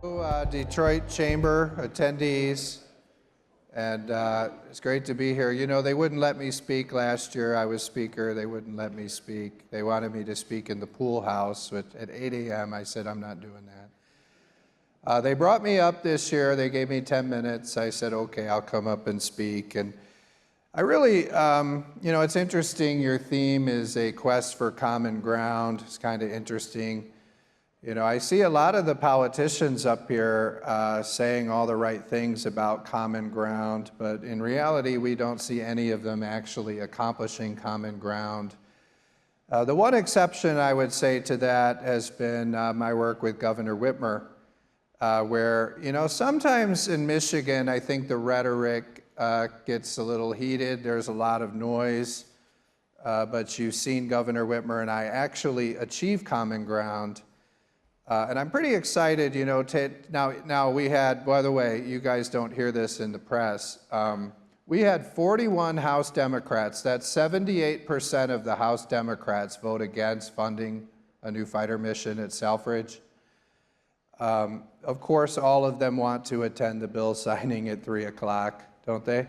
Detroit Chamber attendees, and it's great to be here. You know, they wouldn't let me speak last year. I was speaker. They wouldn't let me speak. They wanted me to speak in the pool house at 8 a.m. I said, I'm not doing that. They brought me up this year. They gave me 10 minutes. I said, okay, I'll come up and speak. And I really, you know, it's interesting. Your theme is a quest for common ground. It's kind of interesting. You know, I see a lot of the politicians up here saying all the right things about common ground, but in reality, we don't see any of them actually accomplishing common ground. The one exception I would say to that has been my work with Governor Whitmer, where, you know, sometimes in Michigan, I think the rhetoric gets a little heated. There's a lot of noise, but you've seen Governor Whitmer and I actually achieve common ground. And I'm pretty excited, you know, now we had, by the way, you guys don't hear this in the press, we had 41 House Democrats, that's 78% of the House Democrats vote against funding a new fighter mission at Selfridge. Of course, all of them want to attend the bill signing at 3 o'clock, don't they?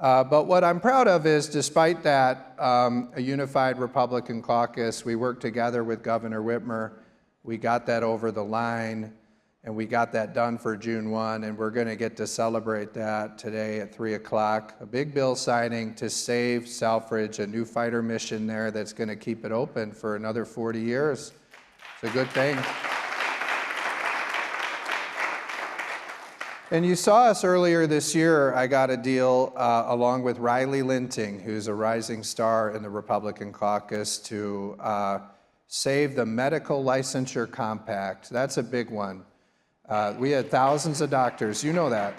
But what I'm proud of is, despite that, a unified Republican caucus, we worked together with Governor Whitmer. We got that over the line, and we got that done for June 1, and we're going to get to celebrate that today at 3 o'clock. A big bill signing to save Selfridge, a new fighter mission there that's going to keep it open for another 40 years. It's a good thing. And you saw us earlier this year. I got a deal along with Riley Linting, who's a rising star in the Republican caucus, to save the medical licensure compact. That's a big one. We had thousands of doctors, you know that,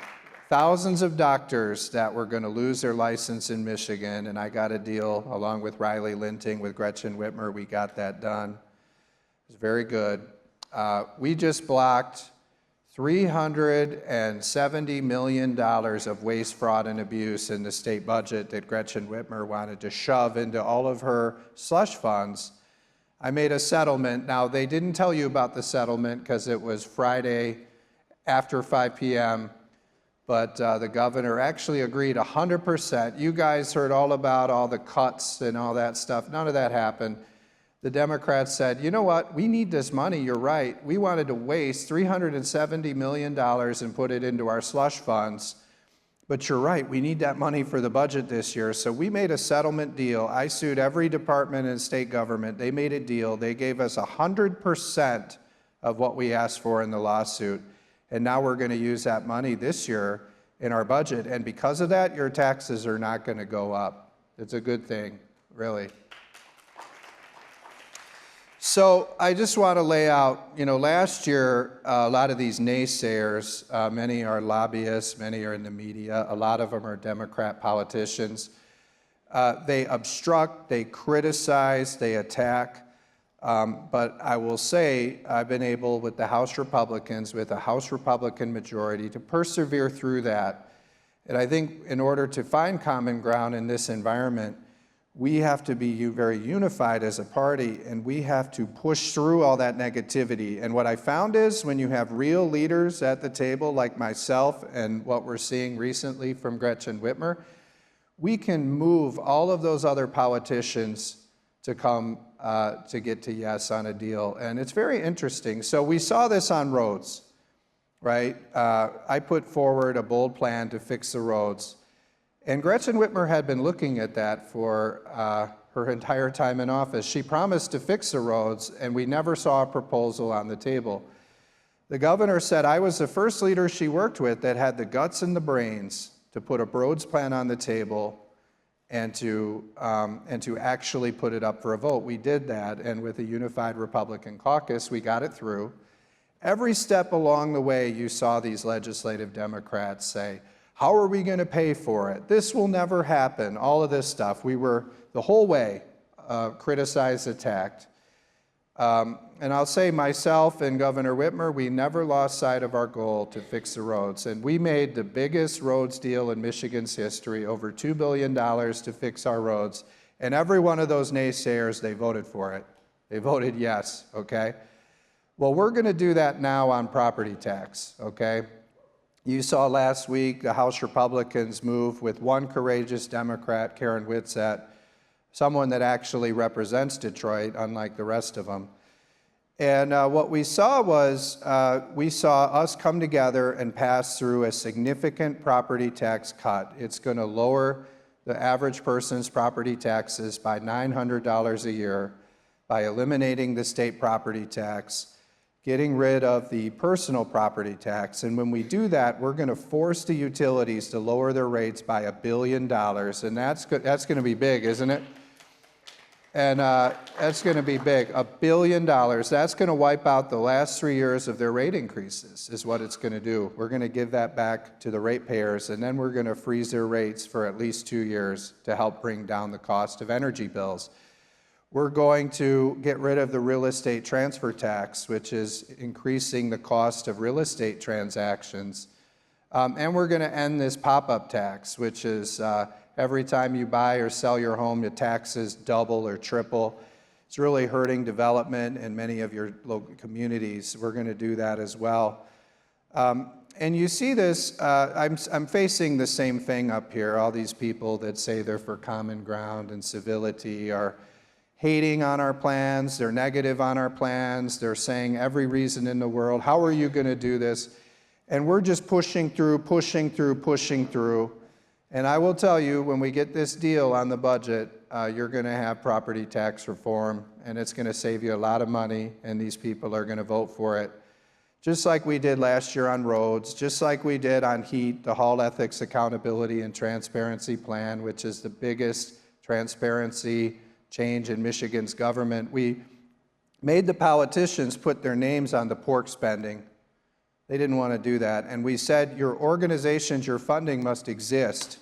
thousands of doctors that were going to lose their license in Michigan, and I got a deal along with Riley Linting, with Gretchen Whitmer. We got that done. It was very good. We just blocked $370 million of waste, fraud, and abuse in the state budget that Gretchen Whitmer wanted to shove into all of her slush funds. I made a settlement. Now, they didn't tell you about the settlement because it was Friday after 5 p.m., but the governor actually agreed 100%. You guys heard all about all the cuts and all that stuff. None of that happened. The Democrats said, you know what, we need this money, you're right. We wanted to waste $370 million and put it into our slush funds. But you're right, we need that money for the budget this year. So we made a settlement deal. I sued every department in state government. They made a deal. They gave us 100% of what we asked for in the lawsuit. And now we're going to use that money this year in our budget. And because of that, your taxes are not going to go up. It's a good thing, really. So I just want to lay out, you know, last year, a lot of these naysayers, many are lobbyists, many are in the media, a lot of them are Democrat politicians. They obstruct, they criticize, they attack. But I will say I've been able, with the House Republicans, with a House Republican majority, to persevere through that. And I think in order to find common ground in this environment, we have to be very unified as a party, and we have to push through all that negativity. And what I found is, when you have real leaders at the table like myself and what we're seeing recently from Gretchen Whitmer, we can move all of those other politicians to come to get to yes on a deal. And it's very interesting. So we saw this on roads, right? I put forward a bold plan to fix the roads. And Gretchen Whitmer had been looking at that for her entire time in office. She promised to fix the roads, and we never saw a proposal on the table. The governor said I was the first leader she worked with that had the guts and the brains to put a roads plan on the table and to actually put it up for a vote. We did that, and with a unified Republican caucus, we got it through. Every step along the way, you saw these legislative Democrats say, how are we going to pay for it? This will never happen, all of this stuff. We were, the whole way, criticized, attacked. And I'll say myself and Governor Whitmer, we never lost sight of our goal to fix the roads. And we made the biggest roads deal in Michigan's history, over $2 billion to fix our roads. And every one of those naysayers, they voted for it. They voted yes, okay? Well, we're going to do that now on property tax, okay? You saw last week the House Republicans move with one courageous Democrat, Karen Whitsett, someone that actually represents Detroit, unlike the rest of them. And what we saw was, we saw us come together and pass through a significant property tax cut. It's going to lower the average person's property taxes by $900 a year by eliminating the state property tax, getting rid of the personal property tax. And when we do that, we're going to force the utilities to lower their rates by $1 billion. And that's going to be big, isn't it? And that's going to be big, $1 billion. That's going to wipe out the last 3 years of their rate increases, is what it's going to do. We're going to give that back to the ratepayers, and then we're going to freeze their rates for at least 2 years to help bring down the cost of energy bills. We're going to get rid of the real estate transfer tax, which is increasing the cost of real estate transactions. And we're going to end this pop-up tax, which is every time you buy or sell your home, the taxes double or triple. It's really hurting development in many of your local communities. We're going to do that as well. And you see this, I'm facing the same thing up here. All these people that say they're for common ground and civility are hating on our plans, they're negative on our plans, they're saying every reason in the world, how are you going to do this? And we're just pushing through. And I will tell you, when we get this deal on the budget, you're going to have property tax reform, and it's going to save you a lot of money, and these people are going to vote for it. Just like we did last year on roads, just like we did on heat, the Hall Ethics Accountability and Transparency Plan, which is the biggest transparency change in Michigan's government. We made the politicians put their names on the pork spending. They didn't want to do that. And we said, your organizations, your funding must exist.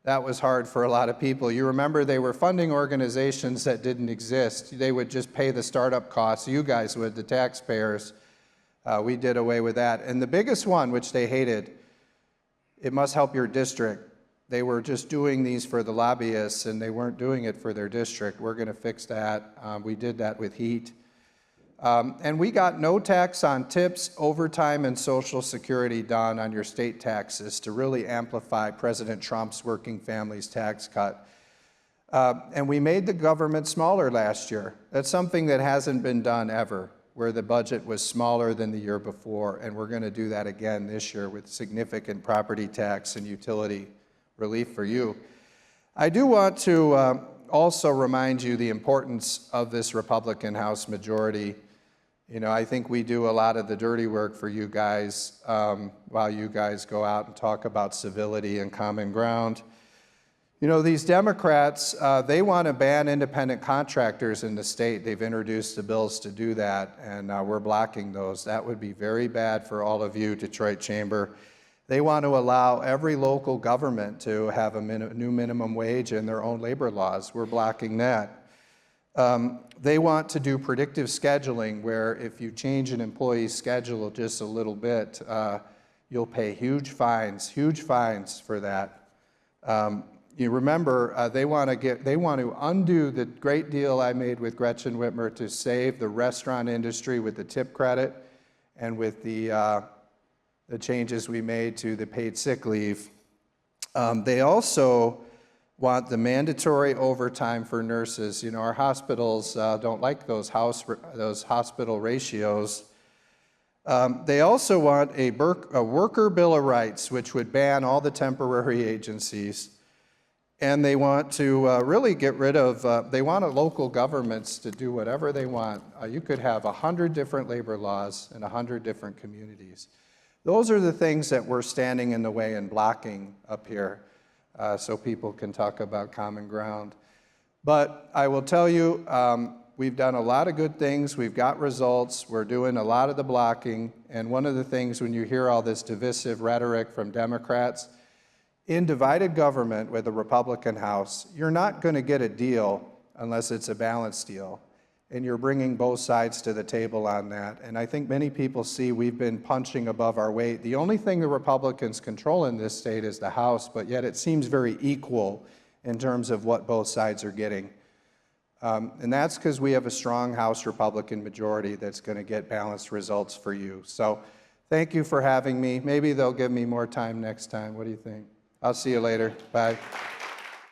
That was hard for a lot of people. You remember they were funding organizations that didn't exist. They would just pay the startup costs. You guys would, the taxpayers. We did away with that. And the biggest one, which they hated, it must help your district. They were just doing these for the lobbyists, and they weren't doing it for their district. We're going to fix that. We did that with heat. And we got no tax on tips, overtime, and Social Security done on your state taxes to really amplify President Trump's working families tax cut. And we made the government smaller last year. That's something that hasn't been done ever, where the budget was smaller than the year before. And we're going to do that again this year with significant property tax and utility relief for you. I do want to also remind you the importance of this Republican House majority. You know, I think we do a lot of the dirty work for you guys while you guys go out and talk about civility and common ground. You know, these Democrats, they want to ban independent contractors in the state. They've introduced the bills to do that, and we're blocking those. That would be very bad for all of you, Detroit Chamber. They want to allow every local government to have a new minimum wage and their own labor laws. We're blocking that. They want to do predictive scheduling, where if you change an employee's schedule just a little bit, you'll pay huge fines for that. You remember, they want to undo the great deal I made with Gretchen Whitmer to save the restaurant industry with the tip credit and with the changes we made to the paid sick leave. They also want the mandatory overtime for nurses. You know, our hospitals don't like those hospital ratios. They also want a worker bill of rights, which would ban all the temporary agencies. And they want to really get rid of, they want local governments to do whatever they want. You could have 100 different labor laws in 100 different communities. Those are the things that we're standing in the way and blocking up here so people can talk about common ground. But I will tell you, we've done a lot of good things. We've got results. We're doing a lot of the blocking. And one of the things when you hear all this divisive rhetoric from Democrats, in divided government with a Republican House, you're not going to get a deal unless it's a balanced deal. And you're bringing both sides to the table on that. And I think many people see we've been punching above our weight. The only thing the Republicans control in this state is the House, but yet it seems very equal in terms of what both sides are getting. And that's because we have a strong House Republican majority that's going to get balanced results for you. So thank you for having me. Maybe they'll give me more time next time. What do you think? I'll see you later. Bye.